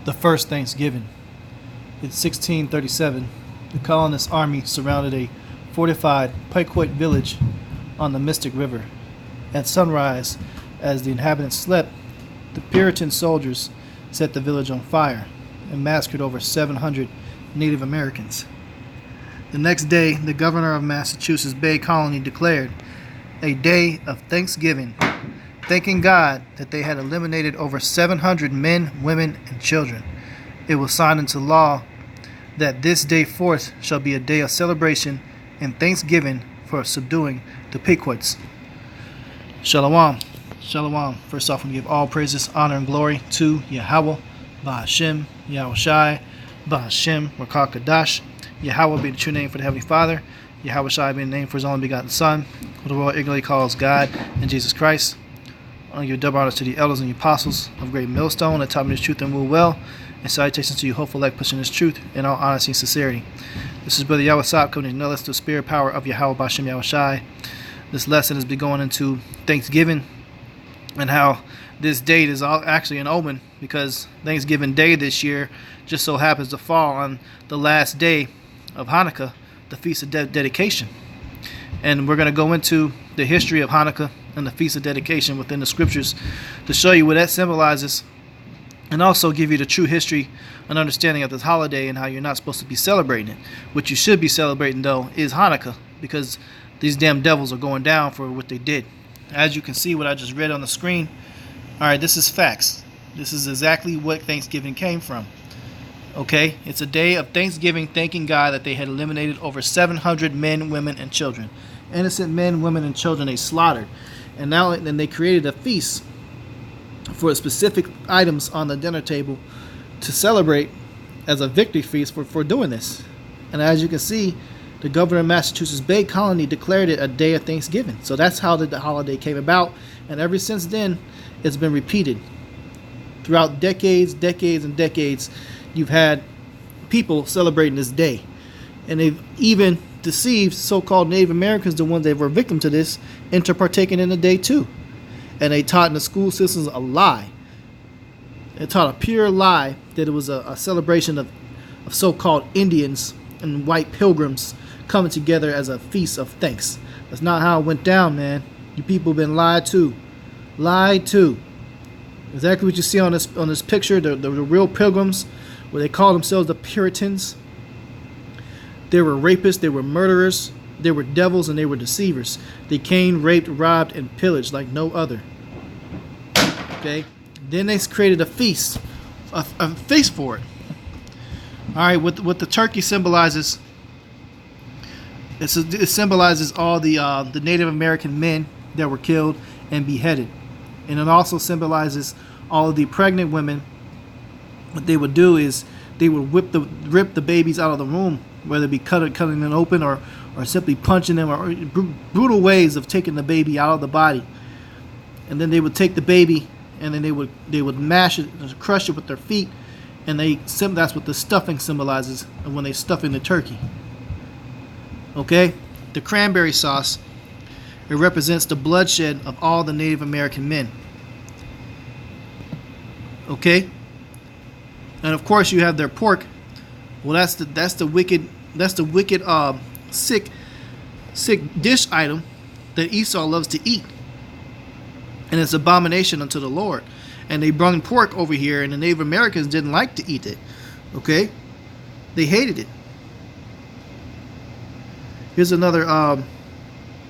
The first Thanksgiving. In 1637, the colonist army surrounded a fortified Pequot village on the Mystic River. At sunrise, as the inhabitants slept, the Puritan soldiers set the village on fire and massacred over 700 Native Americans. The next day, the governor of Massachusetts Bay Colony declared a day of thanksgiving, thanking God that they had eliminated over 700 men, women, and children. It was signed into law that this day forth shall be a day of celebration and thanksgiving for subduing the Pequots. Shalom. Shalom. First off, we give all praises, honor, and glory to Yahweh, Ba'ashem, Yahushai, Ba'ashem, Rakah Kadash. Yahweh be the true name for the Heavenly Father. Yahushai be the name for His only begotten Son, who the world ignorantly calls God and Jesus Christ. I want to give double honors to the elders and the apostles of Great Millstone that taught me this truth and rule well. And salutations to you, hopeful like pushing this truth in all honesty and sincerity. This is Brother Yahweh Saab coming to know us the spirit power of Yahweh Ba'ashem Yahushai. This lesson has been going into Thanksgiving and how this date is actually an omen, because Thanksgiving Day this year just so happens to fall on the last day of Hannukah, the Feast of Dedication. And we're going to go into the history of Hannukah and the Feast of Dedication within the scriptures to show you what that symbolizes, and also give you the true history and understanding of this holiday and how you're not supposed to be celebrating it. What you should be celebrating, though, is Hannukah, because these damn devils are going down for what they did. As you can see, what I just read on the screen, all right, this is facts. This is exactly what Thanksgiving came from. Okay, it's a day of Thanksgiving, thanking God that they had eliminated over 700 men, women, and children. Innocent men, women, and children they slaughtered. And now then they created a feast for specific items on the dinner table to celebrate as a victory feast for doing this. And as you can see, the governor of Massachusetts Bay Colony declared it a day of Thanksgiving. So that's how the holiday came about. And ever since then, it's been repeated. Throughout decades, and decades, you've had people celebrating this day. And they've even deceived so-called Native Americans, the ones that were victim to this, into partaking in the day too. And they taught in the school systems a lie. They taught a pure lie that it was a celebration of so-called Indians and white pilgrims coming together as a feast of thanks. That's not how it went down, man. You people have been lied to. Lied to. Exactly what you see on this picture, the real pilgrims, where they call themselves the Puritans. They were rapists, they were murderers, they were devils, and they were deceivers. They came, raped, robbed, and pillaged like no other. Okay? Then they created a feast, a feast for it. All right, what the turkey symbolizes, it symbolizes all the Native American men that were killed and beheaded. And it also symbolizes all of the pregnant women. What they would do is they would rip the babies out of the womb, whether it be cutting them open or simply punching them, or brutal ways of taking the baby out of the body. And then they would take the baby and then they would mash it, crush it with their feet, and that's what the stuffing symbolizes when they stuff in the turkey. Okay, the cranberry sauce, it represents the bloodshed of all the Native American men. Okay, and of course you have their pork. Well, that's the wicked sick dish item that Esau loves to eat, and it's abomination unto the Lord. And they brought pork over here, and the Native Americans didn't like to eat it. Okay, they hated it. Here's another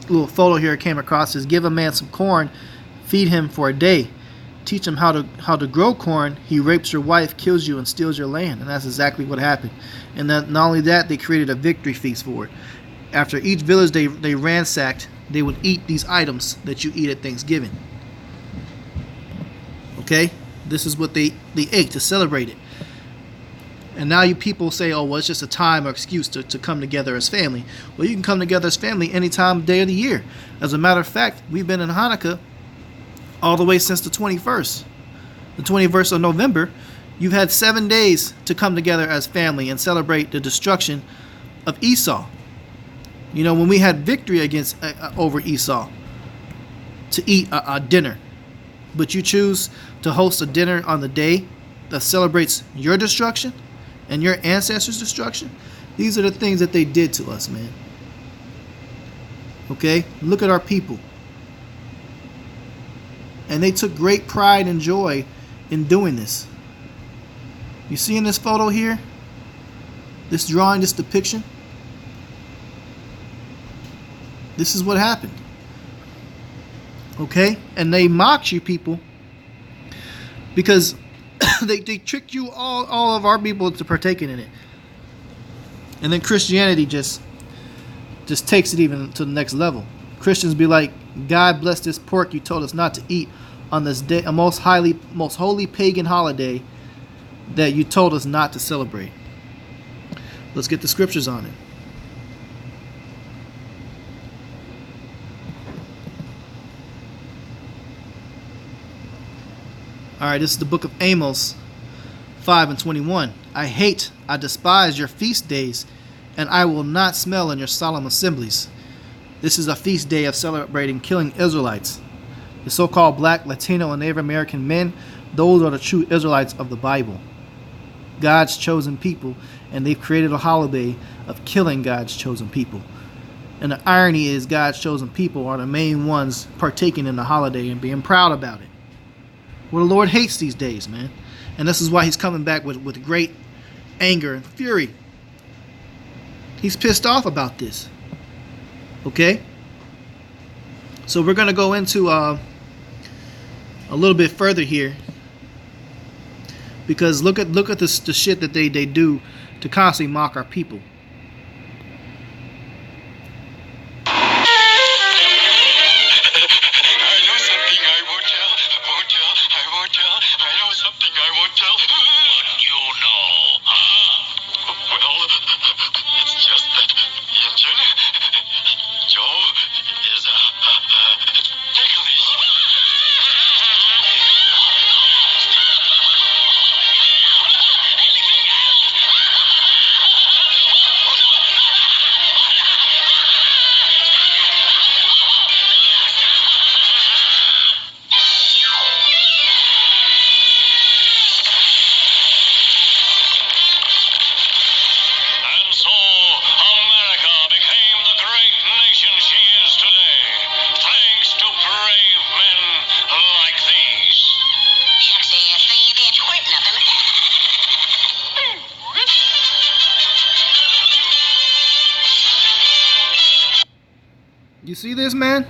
little photo here I came across. It says, give a man some corn, feed him for a day, teach him how to grow corn. He rapes your wife, kills you, and steals your land. And that's exactly what happened. And not only that, they created a victory feast for it. After each village they ransacked, they would eat these items that you eat at Thanksgiving. Okay, this is what they ate to celebrate it. And now you people say, oh, well, it's just a time or excuse to come together as family. Well, you can come together as family any time, day of the year. As a matter of fact, we've been in Hannukah all the way since the 21st. The 21st of November, you've had 7 days to come together as family and celebrate the destruction of Esau. You know, when we had victory against over Esau to eat a dinner. But you choose to host a dinner on the day that celebrates your destruction and your ancestors' destruction. These are the things that they did to us, man. Okay? Look at our people. And they took great pride and joy in doing this. You see in this photo here? This drawing, this depiction? This is what happened. Okay? And they mocked you people because they tricked you, all of our people, into partaking in it. And then Christianity just takes it even to the next level. Christians be like, God bless this pork you told us not to eat on this day, a most holy pagan holiday that you told us not to celebrate. Let's get the scriptures on it. Alright, this is the book of Amos 5:21. I despise your feast days, and I will not smell in your solemn assemblies. This is a feast day of celebrating killing Israelites. The so-called black, Latino, and Native American men, those are the true Israelites of the Bible. God's chosen people, and they've created a holiday of killing God's chosen people. And the irony is God's chosen people are the main ones partaking in the holiday and being proud about it. Well, the Lord hates these days, man. And this is why he's coming back with great anger and fury. He's pissed off about this. Okay? So we're going to go into a little bit further here. Because look at the shit that they do to constantly mock our people. You see this, man?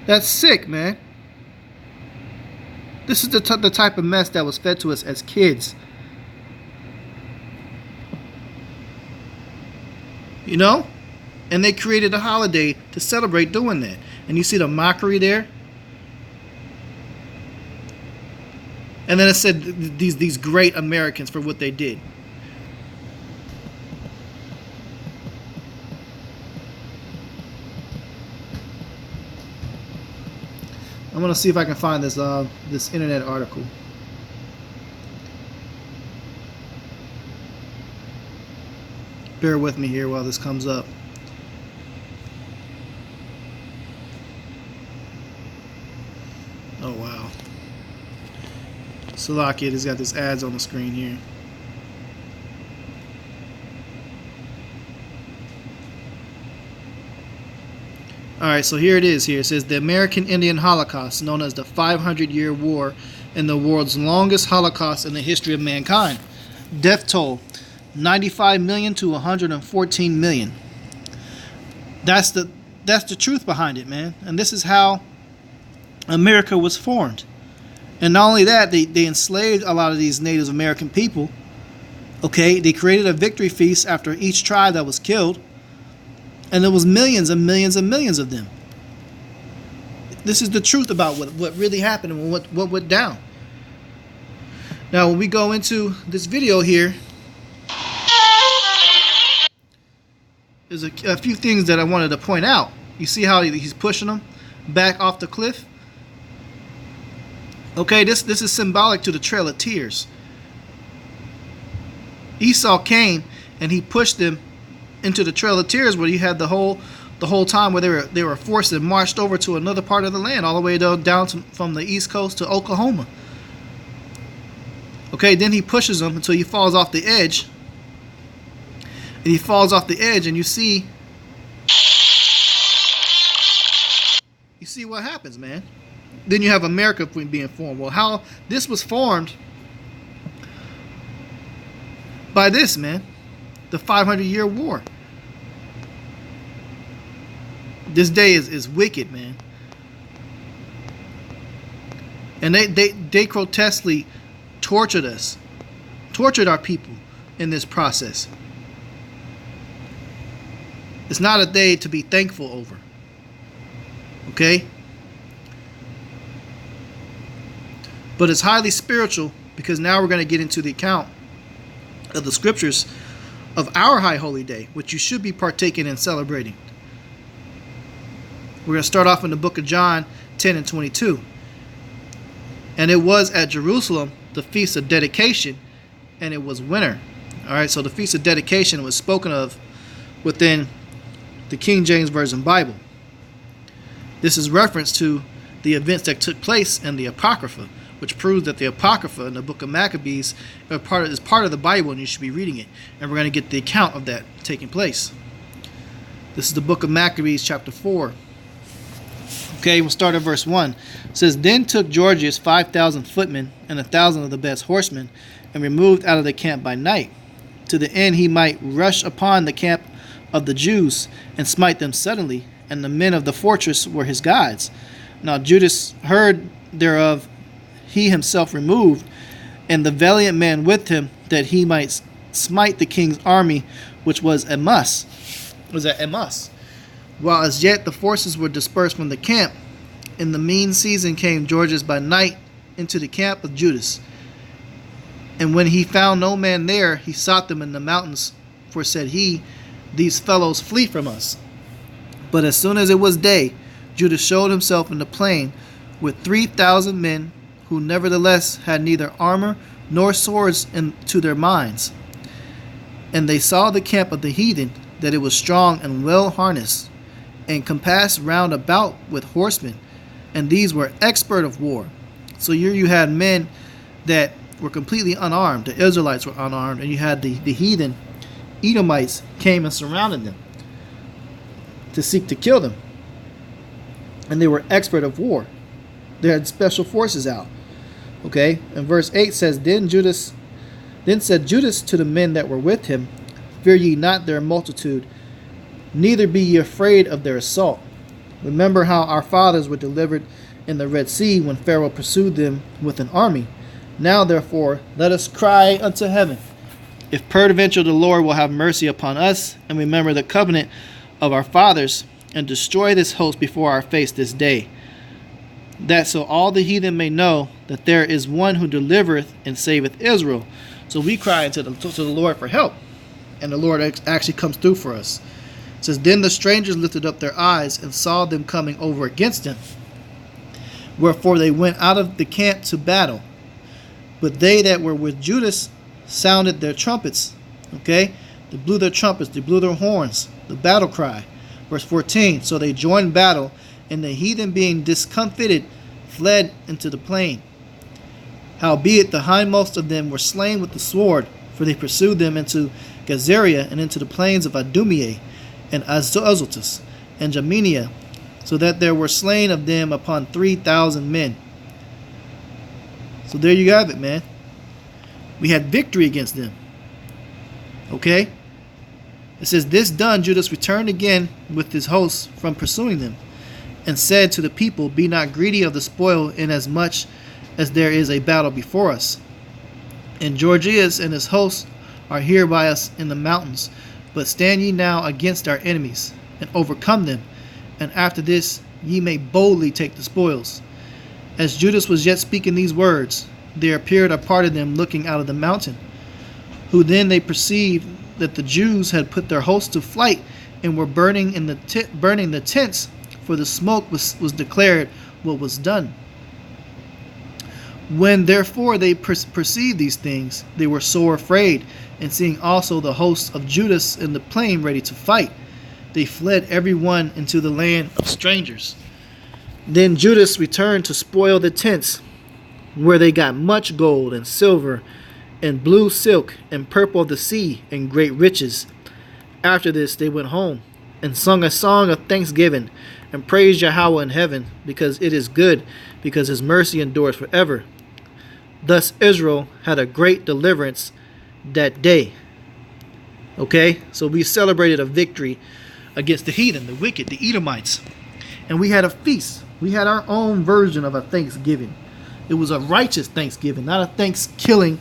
That's sick, man. This is the type of mess that was fed to us as kids. You know? And they created a holiday to celebrate doing that. And you see the mockery there? And then it said these great Americans for what they did. I'm gonna see if I can find this this internet article. Bear with me here while this comes up. Oh wow. Salakia has got this ads on the screen here. Alright, so here it is here. It says the American Indian Holocaust, known as the 500-year war and the world's longest Holocaust in the history of mankind. Death toll, 95 million to 114 million. That's the truth behind it, man. And this is how America was formed. And not only that, they enslaved a lot of these Native American people. Okay, they created a victory feast after each tribe that was killed. And there was millions and millions and millions of them. This is the truth about what really happened and what went down. Now, when we go into this video here, there's a few things that I wanted to point out. You see how he's pushing them back off the cliff? Okay, this is symbolic to the Trail of Tears. Esau came and he pushed them into the Trail of Tears, where you had the whole time where they were forced and marched over to another part of the land, all the way down from the East Coast to Oklahoma. Okay, then he pushes him until he falls off the edge. And he falls off the edge, and you see what happens, man. Then you have America being formed. Well, how this was formed by this, man. The 500-year war. This day is wicked, man. And they grotesquely tortured us. Tortured our people in this process. It's not a day to be thankful over. Okay? But it's highly spiritual, because now we're going to get into the account of the scriptures of our high holy day, which you should be partaking and celebrating. We're going to start off in the book of John 10 and 22. And it was at Jerusalem the feast of dedication, and it was winter. All right, so the feast of dedication was spoken of within the King James Version Bible. This is reference to the events that took place in the Apocrypha, which proves that the Apocrypha in the book of Maccabees is part of the Bible, and you should be reading it. And we're going to get the account of that taking place. This is the book of Maccabees, chapter 4. Okay, we'll start at verse 1. It says, Then took Georgius 5,000 footmen and 1,000 of the best horsemen, and removed out of the camp by night, to the end he might rush upon the camp of the Jews, and smite them suddenly, and the men of the fortress were his guides. Now Judas heard thereof, he himself removed, and the valiant man with him, that he might smite the king's army, which was at Emmaus. While as yet the forces were dispersed from the camp, in the mean season came Georgius by night into the camp of Judas. And when he found no man there, he sought them in the mountains, for said he, These fellows flee from us. But as soon as it was day, Judas showed himself in the plain with 3,000 men, who nevertheless had neither armor nor swords to their minds. And they saw the camp of the heathen, that it was strong and well harnessed, and compassed round about with horsemen, and these were expert of war. So here you had men that were completely unarmed. The Israelites were unarmed, and you had the heathen Edomites came and surrounded them to seek to kill them. And they were expert of war. They had special forces out. Okay, and verse 8 says, Then said Judas to the men that were with him, Fear ye not their multitude, neither be ye afraid of their assault. Remember how our fathers were delivered in the Red Sea, when Pharaoh pursued them with an army. Now therefore let us cry unto heaven, if peradventure the Lord will have mercy upon us, and remember the covenant of our fathers, and destroy this host before our face this day, that so all the heathen may know that there is one who delivereth and saveth Israel. So we cry to the Lord for help, and the Lord actually comes through for us. It says, Then the strangers lifted up their eyes and saw them coming over against them. Wherefore they went out of the camp to battle. But they that were with Judas sounded their trumpets. Okay? They blew their trumpets, they blew their horns, the battle cry. Verse 14, So they joined battle, and the heathen being discomfited fled into the plain. Howbeit the hindmost of them were slain with the sword, for they pursued them into Gazaria, and into the plains of Idumea, and Azotus, and Jamenia, so that there were slain of them upon 3,000 men. So there you have it, man. We had victory against them. Okay? It says, This done, Judas returned again with his hosts from pursuing them, and said to the people, Be not greedy of the spoil, inasmuch as there is a battle before us. And Georgius and his hosts are here by us in the mountains. But stand ye now against our enemies, and overcome them, and after this ye may boldly take the spoils. As Judas was yet speaking these words, there appeared a part of them looking out of the mountain, who then they perceived that the Jews had put their host to flight, and were burning the tents, for the smoke was declared what was done. When therefore they perceived these things, they were sore afraid, and seeing also the hosts of Judas in the plain ready to fight, they fled every one into the land of strangers. Then Judas returned to spoil the tents, where they got much gold and silver and blue silk and purple of the sea and great riches. After this they went home and sung a song of thanksgiving and praised Yahweh in heaven, because it is good, because his mercy endures forever. Thus Israel had a great deliverance that day. Okay, so we celebrated a victory against the heathen, the wicked, the Edomites. And we had a feast. We had our own version of a Thanksgiving. It was a righteous Thanksgiving, not a Thanksgiving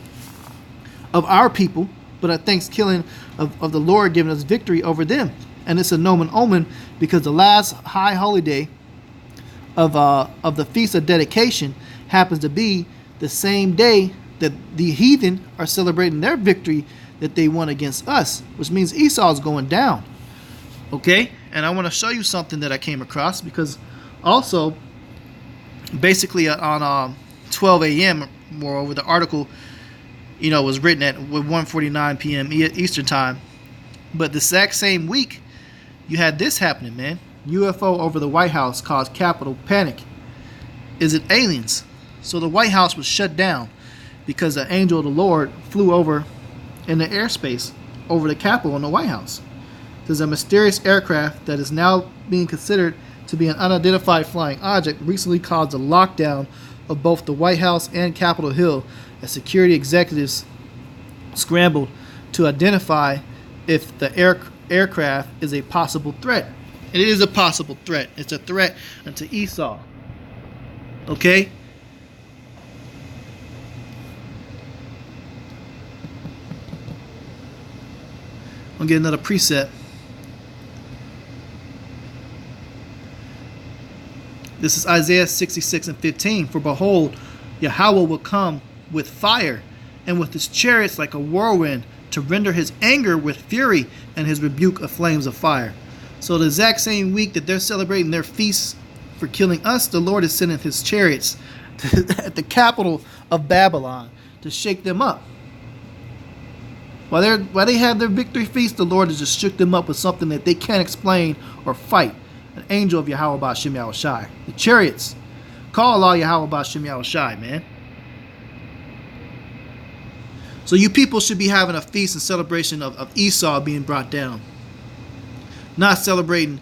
of our people, but a Thanksgiving of the Lord giving us victory over them. And it's a nomen omen, because the last high holiday of the Feast of Dedication happens to be the same day that the heathen are celebrating their victory that they won against us, which means Esau's going down. Okay, and I want to show you something that I came across, because also basically on 12 a.m. moreover, the article was written at 1:49 p.m. Eastern time, but the exact same week you had this happening, man. UFO over the White House caused Capitol panic. Is it aliens? So the White House was shut down because the angel of the Lord flew over in the airspace over the Capitol and the White House. There's a mysterious aircraft that is now being considered to be an unidentified flying object recently caused a lockdown of both the White House and Capitol Hill, as security executives scrambled to identify if the aircraft is a possible threat. It is a possible threat. It's a threat unto Esau. Okay? I'll get another preset. This is Isaiah 66:15. For behold, Yahweh will come with fire, and with his chariots like a whirlwind, to render his anger with fury, and his rebuke of flames of fire. So the exact same week that they're celebrating their feasts for killing us, the Lord is sending his chariots at the capital of Babylon to shake them up. While they have their victory feast, the Lord has just shook them up with something that they can't explain or fight. An angel of Yahweh Ba'Shem Yahushai. The chariots. Call Allah Yahweh Ba'Shem Yahushai, man. So you people should be having a feast and celebration of Esau being brought down. Not celebrating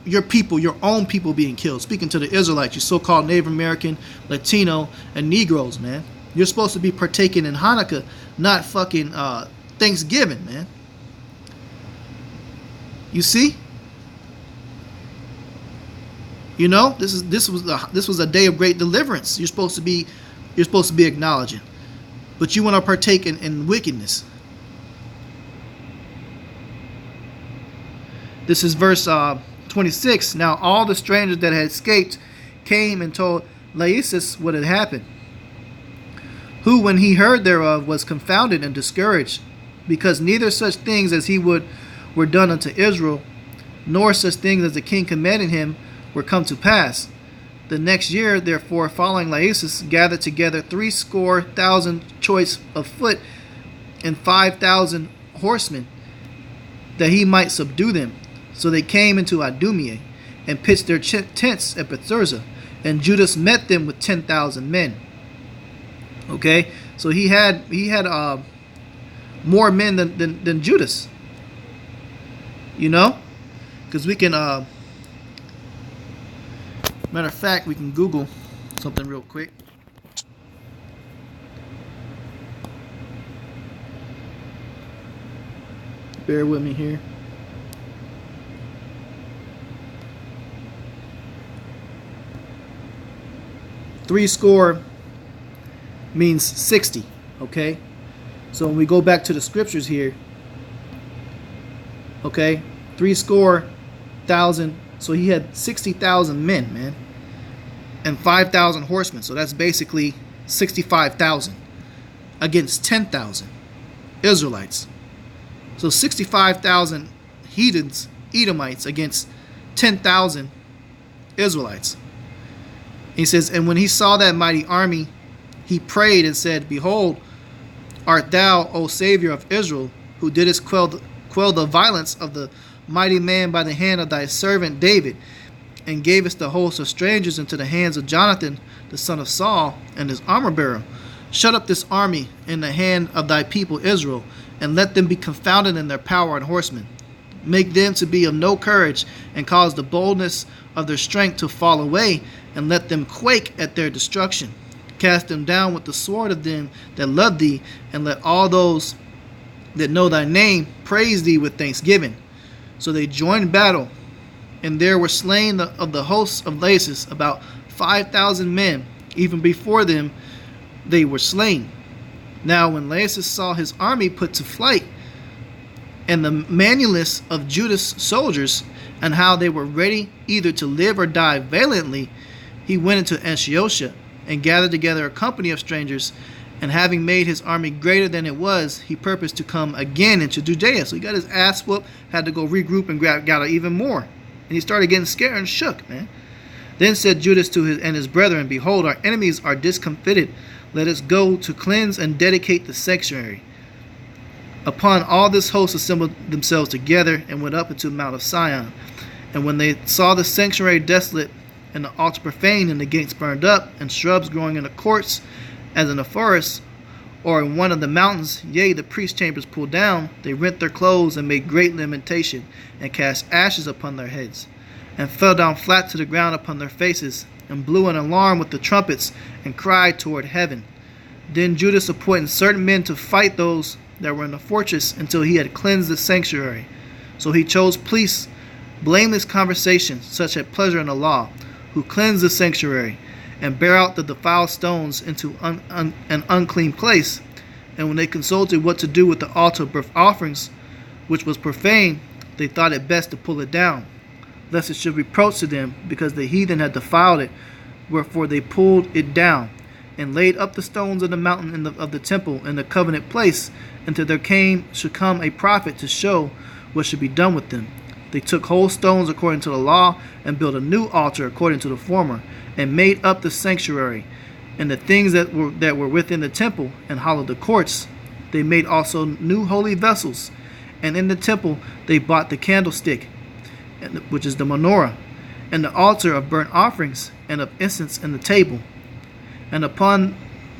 your people, your own people being killed. Speaking to the Israelites, you so-called Native American, Latino, and Negroes, man. You're supposed to be partaking in Hannukah, not fucking Thanksgiving, man. You see? This was a day of great deliverance. You're supposed to be acknowledging. But you want to partake in wickedness. This is verse 26. Now all the strangers that had escaped came and told Laisus what had happened, who, when he heard thereof, was confounded and discouraged, because neither such things as he would were done unto Israel, nor such things as the king commanded him were come to pass. The next year, therefore, following Laisus, gathered together 70,000 choice of foot and 5,000 horsemen, that he might subdue them. So they came into Idumea and pitched their tents at Bethzurza, and Judas met them with 10,000 men. Okay, so he had more men than Judas. Because we can. Matter of fact, we can Google something real quick. Bear with me here. Three score means 60, okay? So when we go back to the scriptures here, okay, 70,000. So he had 60,000 men, man, and 5,000 horsemen. So that's basically 65,000 against 10,000 Israelites. So 65,000 heathens, Edomites, against 10,000 Israelites. He says, and when he saw that mighty army, he prayed and said, Behold, art thou, O Savior of Israel, who didst quell the violence of the mighty man by the hand of thy servant David. and gavest the host of strangers into the hands of Jonathan, the son of Saul, and his armor bearer. Shut up this army in the hand of thy people Israel, and let them be confounded in their power and horsemen. Make them to be of no courage, and cause the boldness of their strength to fall away, and let them quake at their destruction. Cast them down with the sword of them that love thee, and let all those that know thy name praise thee with thanksgiving. So they joined battle, and there were slain of the hosts of Lasis about 5,000 men. Even before them they were slain. Now when Lasis saw his army put to flight, and the manliness of Judah's soldiers, and how they were ready either to live or die valiantly, he went into Antiochia, and gathered together a company of strangers, and having made his army greater than it was, he purposed to come again into Judea. So he got his ass whooped, had to go regroup and gather even more. And he started getting scared and shook, man. Then said Judas to his brethren, Behold, our enemies are discomfited. Let us go to cleanse and dedicate the sanctuary. Upon all this host assembled themselves together, and went up into the Mount of Sion. And when they saw the sanctuary desolate, and the altar profaned, and the gates burned up, and shrubs growing in the courts, as in a forest, or in one of the mountains, yea, the priest chambers pulled down, they rent their clothes, and made great lamentation, and cast ashes upon their heads, and fell down flat to the ground upon their faces, and blew an alarm with the trumpets, and cried toward heaven. Then Judas appointed certain men to fight those that were in the fortress, until he had cleansed the sanctuary. So he chose priests, blameless conversation, such had pleasure in the law, who cleansed the sanctuary, and bare out the defiled stones into an unclean place. And when they consulted what to do with the altar of burnt offerings, which was profane, they thought it best to pull it down, lest it should reproach to them, because the heathen had defiled it. Wherefore they pulled it down, and laid up the stones of the mountain of the temple in the covenant place, until there should come a prophet to show what should be done with them. They took whole stones according to the law, and built a new altar according to the former, and made up the sanctuary, and the things that were within the temple, and hollowed the courts. They made also new holy vessels, and in the temple they bought the candlestick, which is the menorah, and the altar of burnt offerings, and of incense, and the table. And upon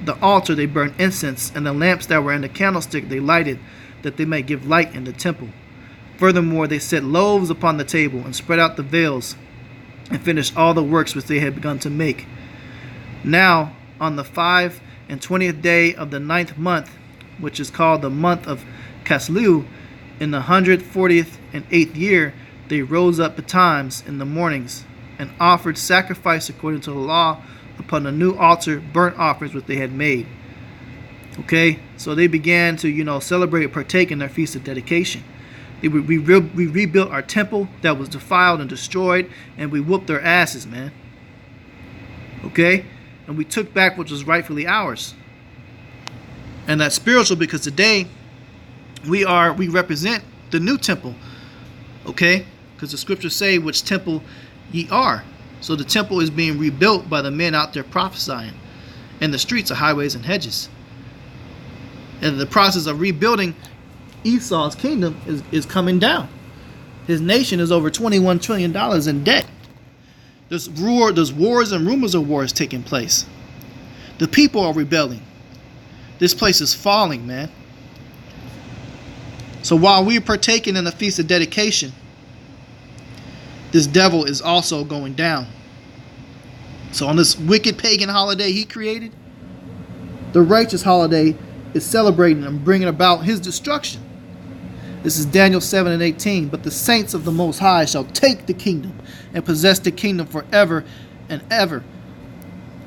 the altar they burned incense, and the lamps that were in the candlestick they lighted, that they might give light in the temple. Furthermore, they set loaves upon the table, and spread out the veils, and finished all the works which they had begun to make. Now, on the 25th day of the 9th month, which is called the month of Caslu, in the 148th year, they rose up betimes in the mornings, and offered sacrifice according to the law upon the new altar, burnt offerings which they had made. Okay, so they began to, celebrate and partake in their feast of dedication. We rebuilt our temple that was defiled and destroyed, and we whooped their asses, man. Okay? And we took back what was rightfully ours. And that's spiritual, because today we represent the new temple. Okay? Because the scriptures say which temple ye are. So the temple is being rebuilt by the men out there prophesying in the streets of highways and hedges. And the process of rebuilding Esau's kingdom is coming down. His nation is over $21 trillion in debt. There's wars and rumors of wars taking place. The people are rebelling. This place is falling, man. So while we're partaking in the feast of dedication, this devil is also going down. So on this wicked pagan holiday he created, the righteous holiday is celebrating and bringing about his destruction. This is Daniel 7:18. But the saints of the Most High shall take the kingdom and possess the kingdom forever and ever.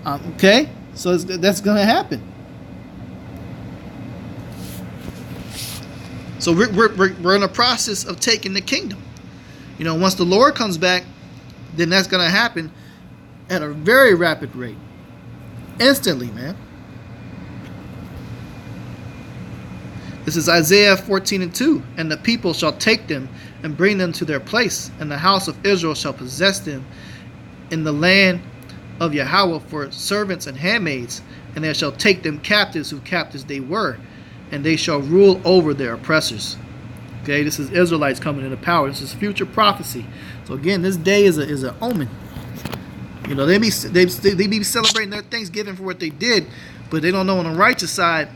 Okay? So that's going to happen. So we're in a process of taking the kingdom. Once the Lord comes back, then that's going to happen at a very rapid rate. Instantly, man. This is Isaiah 14:2. And the people shall take them and bring them to their place, and the house of Israel shall possess them in the land of Yahweh for servants and handmaids, and they shall take them captives who captives they were, and they shall rule over their oppressors. Okay, this is Israelites coming into power. This is future prophecy. So again, this day is an omen. You know, they be celebrating their Thanksgiving for what they did, but they don't know on the righteous side,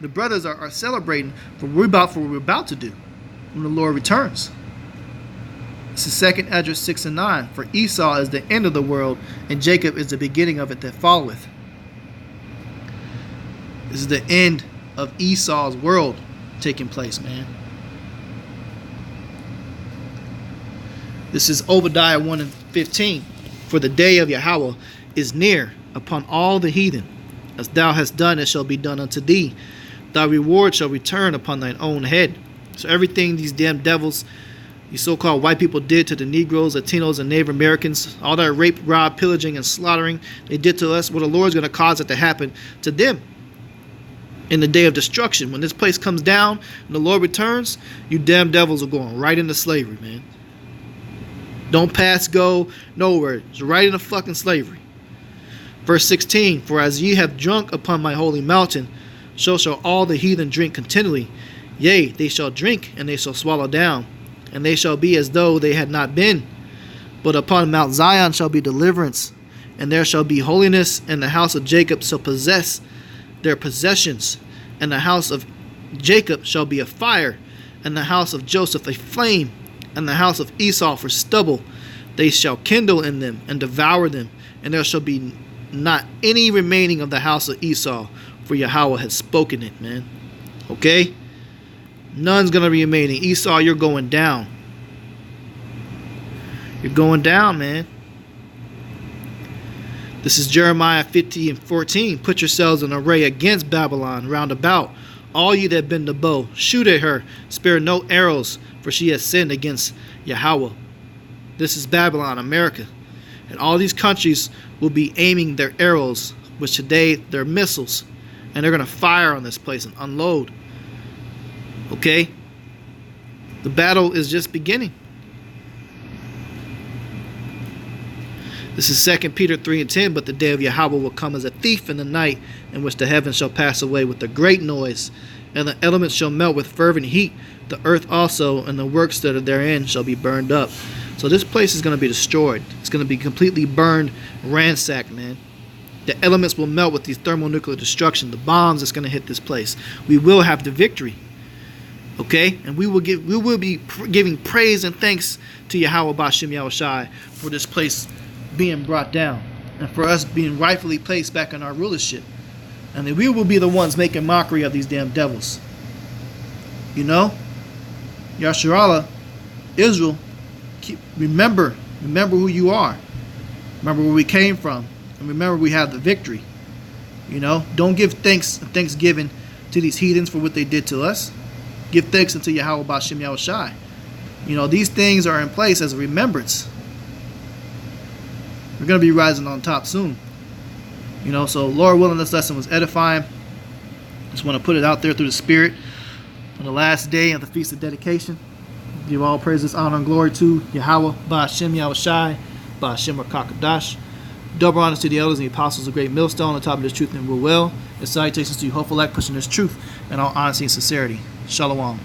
the brothers are celebrating for what we're about to do when the Lord returns. This is 2nd Esdras 6 and 9. For Esau is the end of the world, and Jacob is the beginning of it that followeth. This is the end of Esau's world taking place, man. This is Obadiah 1 and 15. For the day of Yahweh is near upon all the heathen. As thou hast done, it shall be done unto thee. Thy reward shall return upon thine own head. So everything these damn devils, these so-called white people did to the Negroes, Latinos, and Native Americans, all that rape, rob, pillaging, and slaughtering they did to us, well, the Lord's going to cause it to happen to them in the day of destruction. When this place comes down and the Lord returns, you damn devils are going right into slavery, man. Don't pass go nowhere. It's right into fucking slavery. Verse 16, for as ye have drunk upon my holy mountain, so shall all the heathen drink continually. Yea, they shall drink, and they shall swallow down, and they shall be as though they had not been. But upon Mount Zion shall be deliverance, and there shall be holiness, and the house of Jacob shall possess their possessions, and the house of Jacob shall be a fire, and the house of Joseph a flame, and the house of Esau for stubble. They shall kindle in them and devour them, and there shall be not any remaining of the house of Esau, for Yahweh has spoken it, man. Okay? None's going to be remaining. Esau, you're going down. You're going down, man. This is Jeremiah 50 and 14. Put yourselves in array against Babylon round about. All ye that bend the bow, shoot at her. Spare no arrows, for she has sinned against Yahweh. This is Babylon, America. And all these countries will be aiming their arrows, which today they're missiles. And they're going to fire on this place and unload. Okay? The battle is just beginning. This is 2 Peter 3 and 10. But the day of Yahweh will come as a thief in the night, in which the heavens shall pass away with a great noise, and the elements shall melt with fervent heat. The earth also and the works that are therein shall be burned up. So this place is going to be destroyed. It's going to be completely burned, ransacked, man. The elements will melt with these thermonuclear destruction. The bombs that's going to hit this place. We will have the victory. Okay? And we will be giving praise and thanks to Yahweh Ba'Shem Yahushai for this place being brought down, and for us being rightfully placed back in our rulership. And then we will be the ones making mockery of these damn devils. You know? Yasharallah, Israel, remember who you are. Remember where we came from. And remember we have the victory. You know? Don't give thanksgiving to these heathens for what they did to us. Give thanks unto Yahweh Ba'Shem Yahushai. You know, these things are in place as a remembrance. We're going to be rising on top soon. You know, so Lord willing, this lesson was edifying. Just want to put it out there through the Spirit. On the last day of the Feast of Dedication, give all praises, honor, and glory to Yahweh Ba'Shem Yahushai, Ba'Shem Rakakadash. Double honors to the elders and the apostles of Great Millstone, on top of this truth and will. And salutations to you, hopeful act, pushing this truth in all honesty and sincerity. Shalom.